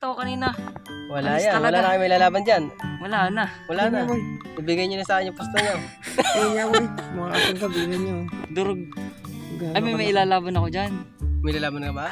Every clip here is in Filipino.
ako kanina. Wala Alis yan. talaga. Wala na kayo may lalaban dyan. Wala na. Wala na. Ibigay nyo na sa akin yung pusto nyo. Ayun nga boy. Mga kasungkab, yun nyo. Durog. Ay, may ilalaban ako dyan. May lalaban ka ba?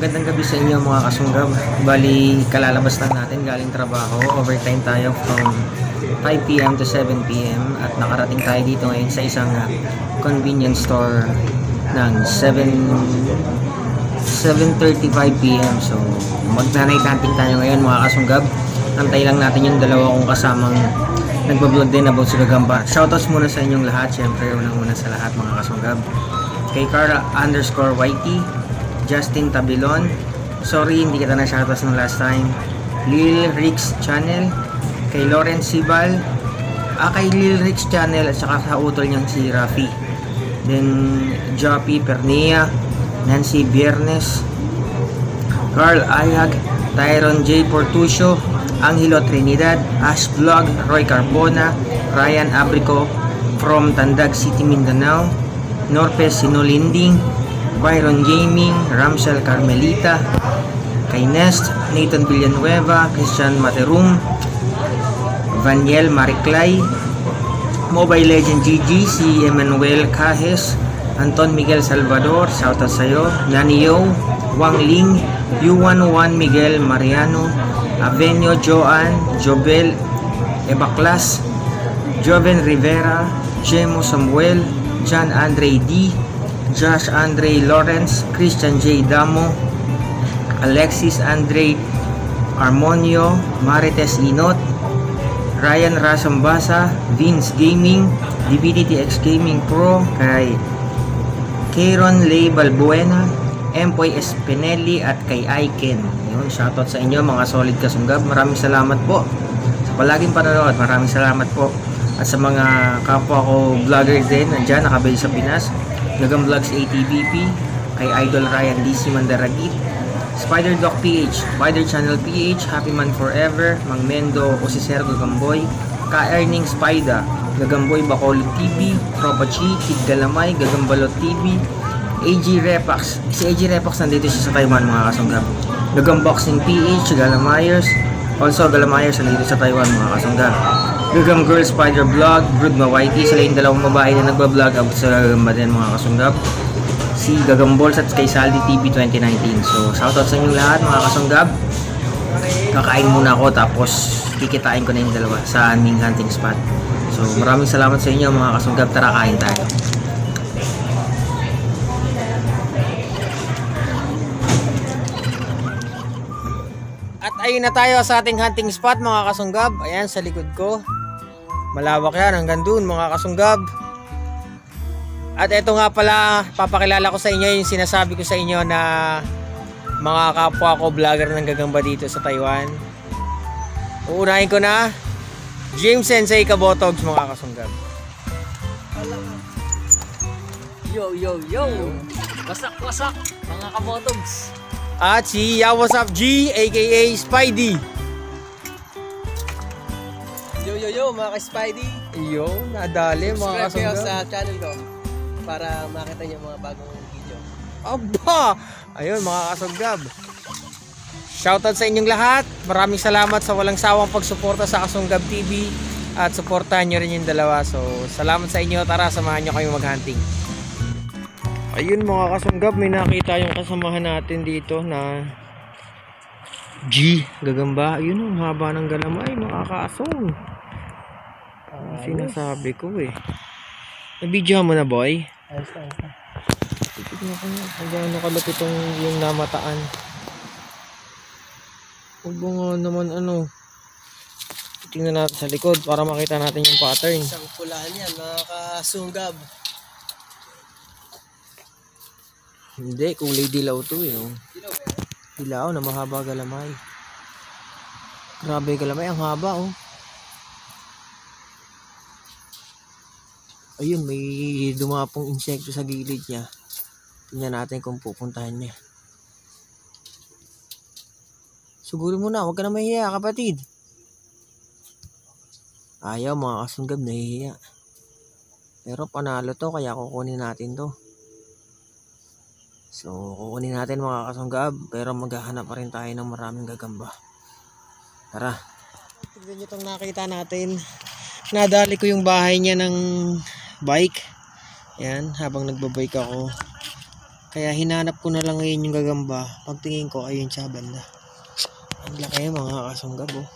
Magandang gabi sa inyo mga kasunggab. Bali, kalalabas lang natin galing trabaho. Overtime tayo from 5 PM to 7 PM at nakarating tayo dito ngayon sa isang convenience store ng 7:35 PM. So, mag-night hunting tayo ngayon mga kasunggab. Antay lang natin yung dalawa kong kasamang nagbablog din about sa gagamba. Shoutouts muna sa inyong lahat. Syempre, unang-una sa lahat mga kasunggab. Kay Cara_YT, Justin Tabilon, sorry hindi kita na shoutouts ng last time. Lil Rix Channel, kay Lawrence Sibal, kay Lil Rix Channel at saka sa utol niyang si Rafi. Then Joppy Pernia, Nancy Viernes, Carl Ayag, Tyron J. Portucio, Angelo Trinidad, Ash Vlog, Roy Carbona, Ryan Abrico from Tandag City, Mindanao, Norpes Sinolinding, Byron Gaming, Ramsel Carmelita, kay Nest, Nathan Villanueva, Christian Materum, Vaniel Mariclay, Mobile Legend GG, si Emmanuel Cajes, Anton Miguel Salvador, shoutout sa'yo, Nanio, Wang Ling, U11 Miguel Mariano, Avenio Joan, Jobel Ebaclas, Joven Rivera, Jemo Samuel, John Andre D, Josh Andre Lawrence, Christian J. Damo, Alexis Andre Armonio, Marites Inot, Ryan Rasambasa, Vince Gaming, DBTTX Gaming Pro, kay Kieron Ley Balbuena, Empoy Espinelli at kay Aiken. Yun, shoutout sa inyo mga solid kasunggab. Maraming salamat po sa palaging panonood. Maraming salamat po. At sa mga kapwa ko vlogger din nandyan nakabili sa Pinas, Gagam Vlogs ATVP, kay Idol Ryan DC Mandaragit, Spider Doc PH, Spider Channel PH, Happy Man Forever, Mang Mendo, Osisero Gagamboy, Ka-Earning Spida, Gagamboy Bacolod TV, Tropa Chi, Kid Galamay, Gagambalot TV, AG Repax. Si AG Repax nandito siya sa Taiwan mga kasunggab. Gagamboxing PH, Galamayers, also Galamayers nandito sa Taiwan mga kasunggab. Gagam Girl Spider Vlog, Brood Mawaiti, sila yung dalawang babae na nagbablog about sa gagamba din mga kasunggab. Si Gagam Balls at kay Saldi TV 2019. So shoutout sa inyong lahat mga kasunggab. Kakain muna ako tapos kikitain ko na yung dalawa sa aming hunting spot. So maraming salamat sa inyo mga kasunggab. Tara kain tayo. At ayun na tayo sa ating hunting spot mga kasunggab. Ayan sa likod ko. Malawak yan hanggang dun mga kasunggab. At eto nga pala, papakilala ko sa inyo yung sinasabi ko sa inyo na mga kapwa ko vlogger ng gagamba dito sa Taiwan. Uunahin ko na James Sensei Kabotogs mga kasunggab. Yo, yo, yo. Wasak, wasak. Mga kabotogs. At si Yawasap G aka Spidey. Yo, mga ka-Spidey. Yo, nadali mga Subscribe kayo kasunggab. sa channel ko para makita niyo mga bagong video. Aba! Ayun mga kasunggab. Shoutout sa inyong lahat. Maraming salamat sa walang sawang pagsuporta sa Kasunggab TV. At suportahan nyo rin yung dalawa. So salamat sa inyo. Tara, samahan nyo kayong maghunting. Ayun mga kasunggab, may nakita yung kasamahan natin dito na G, gagamba. Ayun ang haba ng galamay mga kasong. Sinasabi ko eh. Nabidyo mo na boy? Ayos na. Tignan ko nga, hanggang nakalapit yung namataan. Huwag mo nga naman ano. Tingnan natin sa likod para makita natin yung pattern. Isang pulaan yan, mga kasunggab. Hindi, kulay dilaw to eh. Oh. Dilaw na mahaba galamay. Grabe galamay, ang haba oh. Ayun, may dumapong insekto sa gilid niya. Tingnan natin kung pupuntahan niya. Siguro mo na, huwag ka na mahihiya kapatid. Ayaw mga kasunggab, nahihiya. Pero panalo to, kaya kukunin natin to. So, kukunin natin mga kasunggab, pero maghahanap pa rin tayo ng maraming gagamba. Tara. Tignan nyo itong nakita natin. Nadali ko yung bahay niya ng bike. Yan, habang nagbabike ako. Kaya hinanap ko na lang ngayon yung gagamba. Pagtingin ko, ayun siya banda. Ang laki mga kasunggab oh.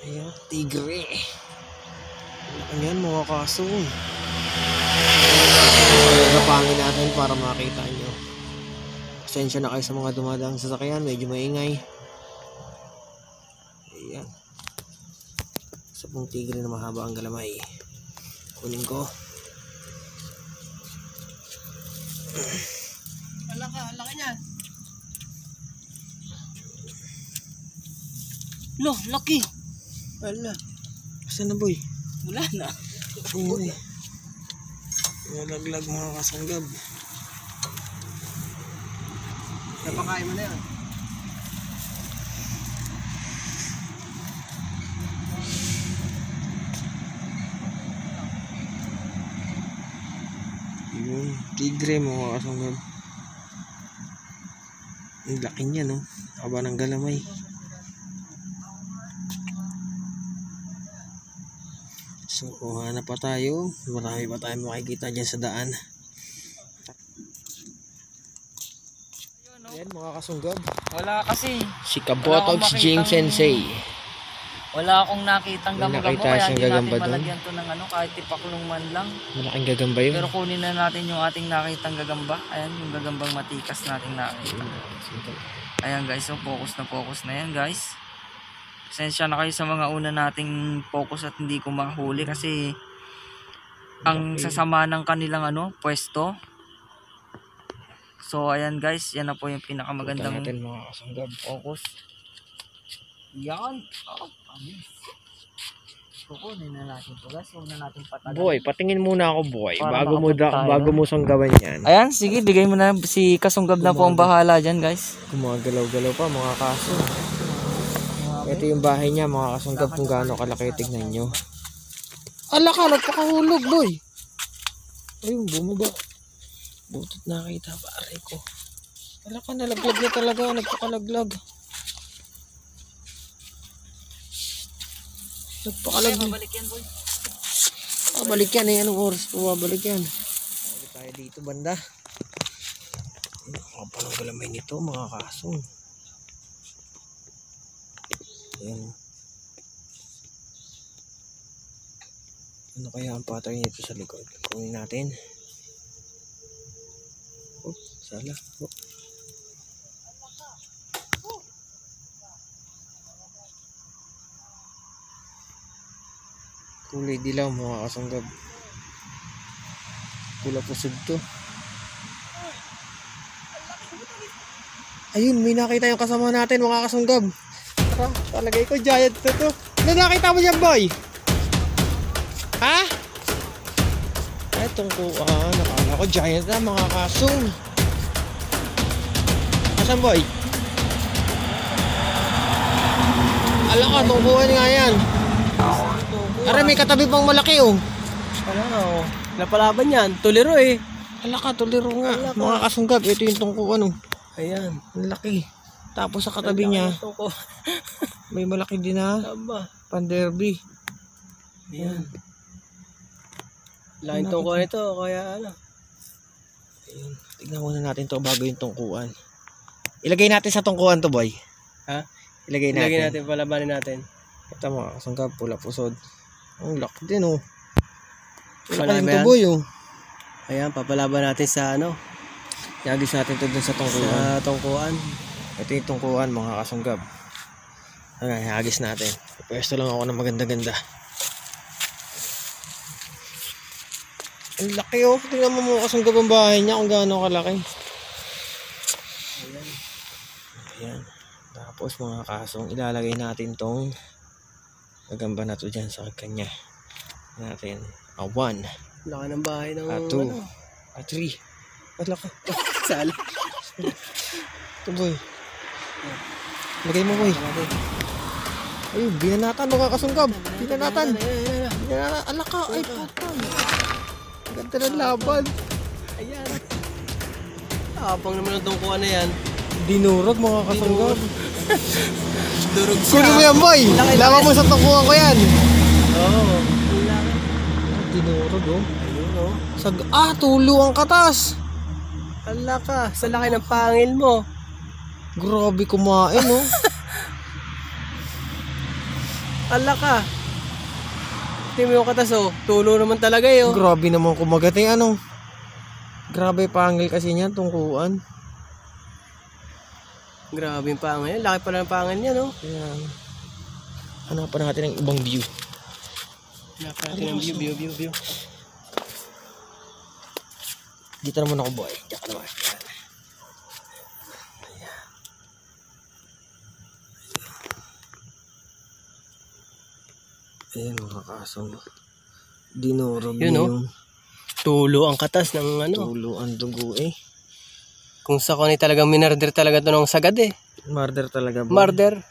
Ayan, tigre. Ayan mga kasong. Gapangin natin para makita nyo. Pasensya na kayo sa mga dumadaang sasakyan, medyo maingay. Ayan. Isa pong tigre na mahaba ang galamay. Kunin ko. Laki niya. Lo, laki. Wala. Saan na boy? Wala na. Ayun eh. Nalaglag mga kasanggab. Napakain mo na yan. Yun, tigre mga kasanggab. Ang laki niya no. Haba ng galamay. So, hanap pa tayo. Marami pa tayong makikita dyan sa daan. Ayan mga kasunggab. Wala kasi. Si Kabotox James Sensei. Wala akong nakitang May gamo-gamo nakita kaya siyang hindi natin gagamba doon. malagyan to ng ano, kahit tipaklong man lang. Malaking gagamba yun. Pero kunin na natin yung ating nakitang gagamba. Ayan, yung gagambang matikas nating nakita. Ayan guys, so focus na yan guys. Pasensya na kayo sa mga una nating focus at hindi ko mahuli kasi ang sasama ng kanilang ano, pwesto. So ayan guys, yan na po yung pinakamagandang natin mga kasunggab. focus. Yan. Oh, kukunin na natin to guys. Huwag na natin patagal. Boy, patingin muna ako boy. Para Bago mo sanggawan yan. Ayan, sige, bigay mo na. Si Kasunggab na po ang bahala dyan guys. Gumagalaw-galaw pa mga kaso. Ito yung bahay niya mga kasunggab kung gaano kalaki. Tignan nyo. Ala ka, nagpakahulog boy. Ayun, bumaba. Butot nakita pa aray ko. Ala ka, nalaglag na talaga. Nagpakalaglag. Nagpakalaglag. Babalik yan boy. Balik yan eh. Anong oras po babalik yan? Balik tayo dito banda. Ang palang galamay nito mga kasong. Ayan. Ano kaya ang pattern nito sa likod? Kunin natin. Oh, sala. Oh. Kulay dilaw mga kasunggab. Pula pusod to. Ayun, may nakita yung kasama natin mga kasunggab. Tara, talagay ko giant to. Ano nakita mo dyan boy? Ha? Etong kuhaan, nakala ko giant na mga kasong. Asan boy? Ala ka, tungkuhan nga yan. Aray, may katabi pang malaki oh. Ano oh. Napalaban yan. Tuliro eh. Ala ka, tuliro nga. Mga kasunggab, ito yung tungkuhan oh. Ayan. Ang laki. Tapos sa katabi niya, may malaki din na Tama. panderby. Ayan. Laking tungkuhan ito. Kaya ano. Ayun. Tignan muna natin to bago yung tungkuhan. Ilagay natin sa tungkuhan to boy. Ha? Ilagay Ilagay natin. natin. Palabanin natin. Ito mga kasunggab, pula pusod. Ang laki din oh. Malaki Malaki ba to yan? boy oh. Ayan. Papalaban natin sa ano. Iagis natin to dun sa tungkuhan. Sa tungkuhan. Ito yung tungkuhan mga kasunggab. Ayan, iagis natin. Pwesto lang ako ng maganda-ganda. Ang laki oh. Tingnan mo mga kasunggab ang bahay niya kung gaano kalaki. Ayan. Tapos mga kasong ilalagay natin tong gagamba na to dyan sa kanya. Natin. 1. Laki ng bahay ng 2. 3. Ang laki. Sala. Ito boy. Lagay mo boy. Ayun, binanatan mga kasunggab. Binanatan. Binanatan. Ang laka. Ay putan. Ganda ng laban. Ayan. Abang naman ang tungkuan na yan. Dinurog mga kasunggab. Durog siya. Kunin mo yan boy. Laban mo sa tungkuan ko yan. Oo. Dinurog oh. Ayun oh. Tulo ang katas. Hala ka. Sa laki ng pangil mo. Grabe kumain oh. Hala ka. Tingnan mo yung katas oh. Tulo naman talaga eh oh. Grabe naman kumagat eh ano. Grabe pangil kasi niya tungkuan. Grabe yung pangil. Laki pala ng pangil niya no. Ayan. Hanapan natin ng ibang view. Laki natin ng view. Dito naman ako boy. Diyan ka naman. Ayan mga kasong. Dinurog Yun, na oh. yung Tulo ang katas ng ano. tulo ang dugo eh. Kung sa kanay talagang minarder talaga ito ng sagad eh. Murder talaga boy. Marder.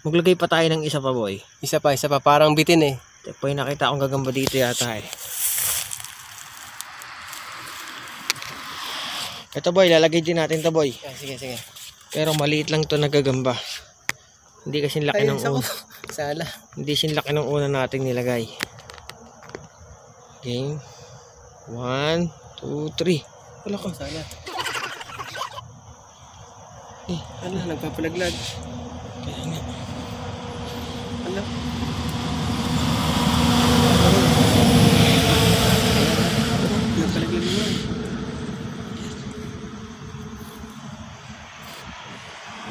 Maglagay pa tayo ng isa pa boy. Isa pa. Parang bitin eh. Boy, nakita akong gagamba dito yata eh. Ito boy, lalagay din natin to boy. Sige. Pero maliit lang to na gagamba. Hindi kasi laki ng una. Sala. Hindi sin laki ng una nating nilagay. Okay. 1, 2, 3. Wala ka. Sala. Ano, nagpapalaglag. Kaya nga. Ano? Nagpalaglag naman.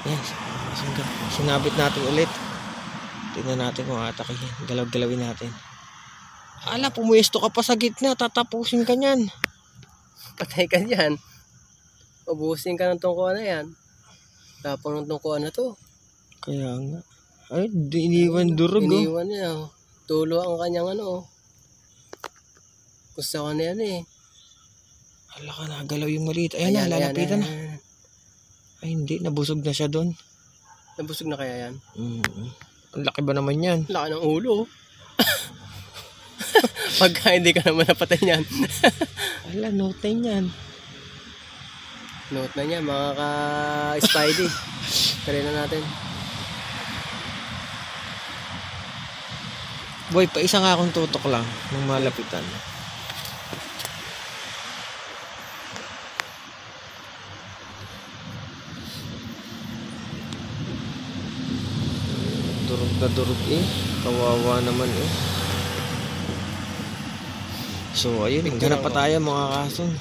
Yan. Sinabit natin ulit. Tingnan natin kung atakihin. Galaw-galawin natin. Ala, pumuesto ka pa sa gitna. Tatapusin ka niyan. Patay ka dyan. Ubusin ka ng tungkuan na yan. Tapang ng tungkuan na to. Kaya nga. Ay, iniwan durog oh. Iniwan niya. Oh. Tulo ang kanyang ano. Oh. Gusto ko na yan eh. Ala ka, nagalaw yung maliit. Ayan na, lalapitan na. Ay, hindi. Nabusog na siya doon. Nabusog na kaya yan? Ang laki ba naman yan? Laki ng ulo. Pagka hindi ka naman napatay niyan. Ala, note na yan. Note na niya, mga ka-Spidey. Try na natin. Boy, pa isa nga akong tutok lang ng malapitan. Durog na durog eh. Kawawa naman eh. So ayun, ganap pa tayo mga kason.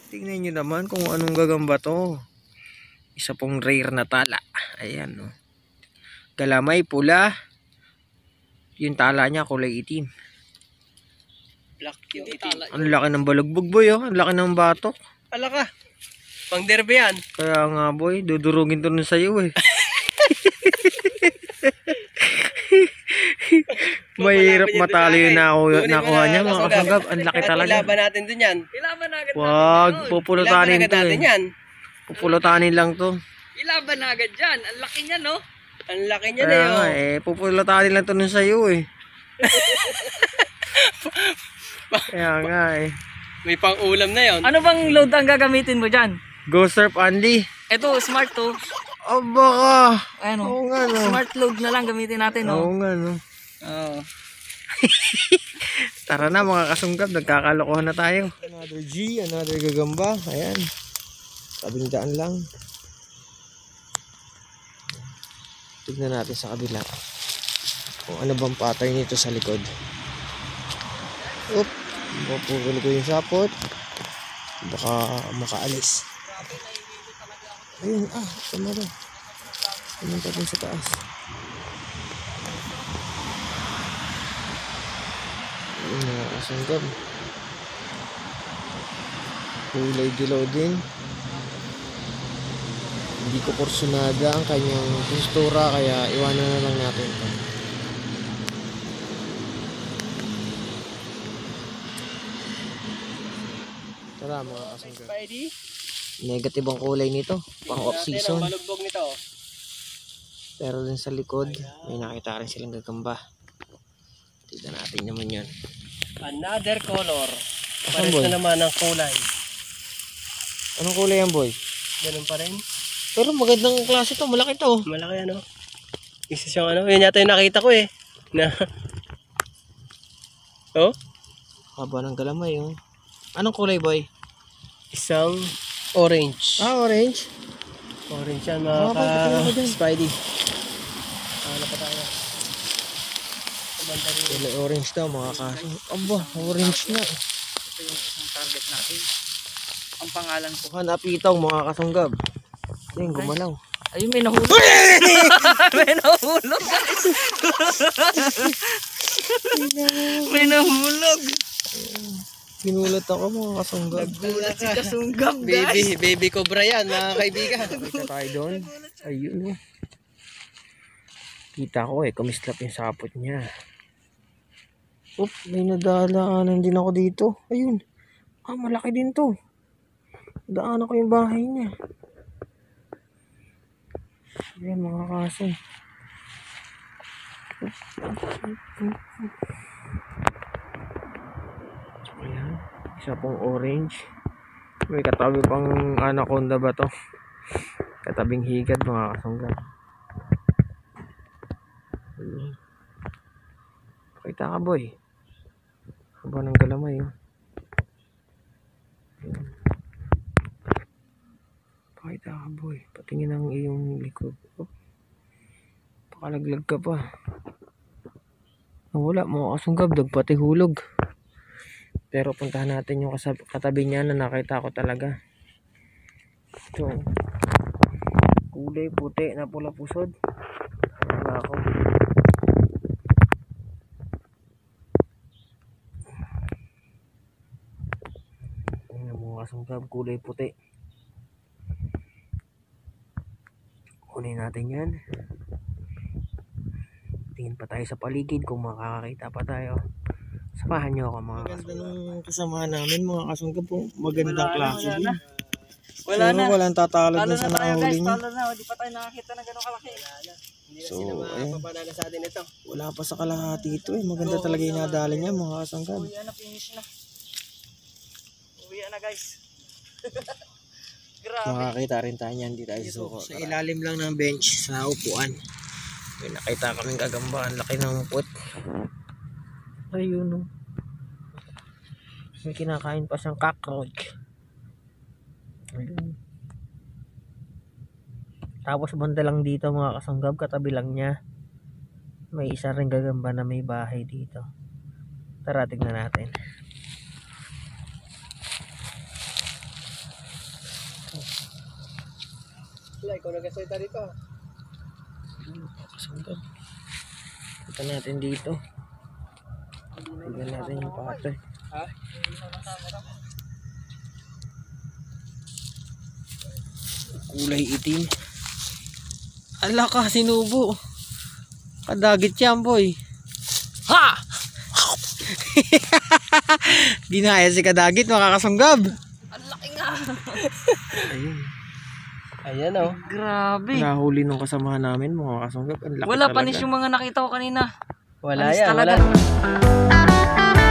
Tingnan nyo naman kung anong gagamba to. Isa pong rare na tala. Ayan oh. Galamay pula. Yung tala niya kulay itim. Black yung itim. Ang laki ng balagbog boy oh. Ang laki ng batok. Ala ka. Pang derby yan. Kaya nga boy, dudurugin to nun sa'yo eh. Mahirap matalo yung nakuha niya mga kasunggab. Ang laki talaga. Ilaban natin dun yan. Ilaban agad natin. Wag, pupulutanin to eh. Yan. Pupulutanin lang to. Ilaban na agad dyan. Ang laki niya, no? Ang laki niya na Kaya yun. nga eh, pupulutanin lang to nun sa'yo eh. Kaya nga eh. May pang ulam na yun. Ano bang load ang gagamitin mo dyan? Go surf Andy. Ito, smart to. Aba ka. Ayan Oo o. nga no. Smart load na lang gamitin natin, no? Oo nga no. Oo. Tara na mga kasunggab, nagkakalokohan na tayo. Another G, another gagamba. Ayan. Tabing daan lang. Tignan natin sa kabila. Kung ano bang pattern nito sa likod. Oop. Pupuli ko yung sapot. Baka makaalis. Ayun, tama daw. Pumunta dun sa taas. Ayun mga kasunggab. Kulay dilaw din. Hindi ko kursunada ang kanyang postura kaya iwanan na lang natin ito. Tara mga kasangga. Spidey. Negative ang kulay nito. Pang off season. Malugbog nito. Pero dun sa likod, may nakita rin silang gagamba. Tignan natin naman yun. Another color. Asan, Pares boy? na naman ang kulay. Anong kulay yan, boy? Ganun pa rin. Pero magandang klase to, malaki to. Malaki ano. Isa siyang ano. Yun yata yung nakita ko eh. Na. Oh? Haba ng galamay, oh. Anong kulay, boy? Isang orange. Orange. Orange yan Ah, mga bakit ako dyan? Spidey. Ano pa tayo? Kumanda rin. Kulay orange daw, mga kaso. Aba, orange na. Ito yung isang target natin. Ang pangalan ko. Baka napitaw, mga kasunggab. Ayun, gumalaw. Ayun, may nahulog. May nahulog, guys. May nahulog. Ginulat ako, mga kasunggab. Gulat si Kasunggab, guys. Baby cobra yan mga kaibigan. Kita tayo doon. Ayun, oh. Kita ko eh, kumislap yung sapot niya. Oop, may nadaanan din ako dito. Ayun. Malaki din to. Daanan ko yung bahay niya. Ayan, mga kaso. Ayan, isa pong orange. May katabi pang anaconda ba to? Katabing higad, mga kasunggan. Ayan. Pakita ka, boy. Haba ng galamay, oh. Ayan. Pakita ka, boy. Patingin ang iyong likod. Oh. Pakalaglag ka pa. Wala, mga kasunggab. Pati hulog. Pero puntahan natin yung katabi niya na nakita ko talaga. Ito. Kulay puti na pula pusod. Wala ako. Ayan, mga kasunggab. Kulay puti. Kunin natin yan. Tingin pa tayo sa paligid kung makakakita pa tayo. Samahan nyo ako, mga kasunggab. Maganda nung kasama namin, mga kasunggab po. Magandang klase din. Wala Pero na. walang tatalad Talo na sa na tayo, guys. nakahuli niya. Talo na. Di pa tayo nakakita na gano'ng kalaki. Hindi na So, sila ayan. mapapanala sa atin ito. Wala pa sa kalahati ito eh. Maganda talaga yung nadala niya, mga kasunggab. Uwi na, finish na. Uwi na, guys. Grabe. Makakita rin tayo niyan, hindi tayo susuko. Sa ilalim lang ng bench, sa upuan. May nakita kaming gagamba, ang laki ng put. Ayun, oh. May kinakain pa siyang cockroach. Ayun. Tapos banda lang dito, mga kasunggab, katabi lang niya. May isa ring gagamba na may bahay dito. Tara, tignan natin. Wala, ikaw nagkasalita dito. Kasunggab. Kita natin dito. Tignan natin yung pato. Ha? Kulay itim. Ala ka, sinubo. Kadagit yan, boy. Ha! Dinaya si kadagit, makakasunggab. Ang laki nga. Ayun. Ayan oh. Grabe. Nahuli nung kasamahan namin, mga kasunggab. Ang laki Wala talaga. panis yung mga nakita ko kanina. Wala Panis yan, talaga. wala.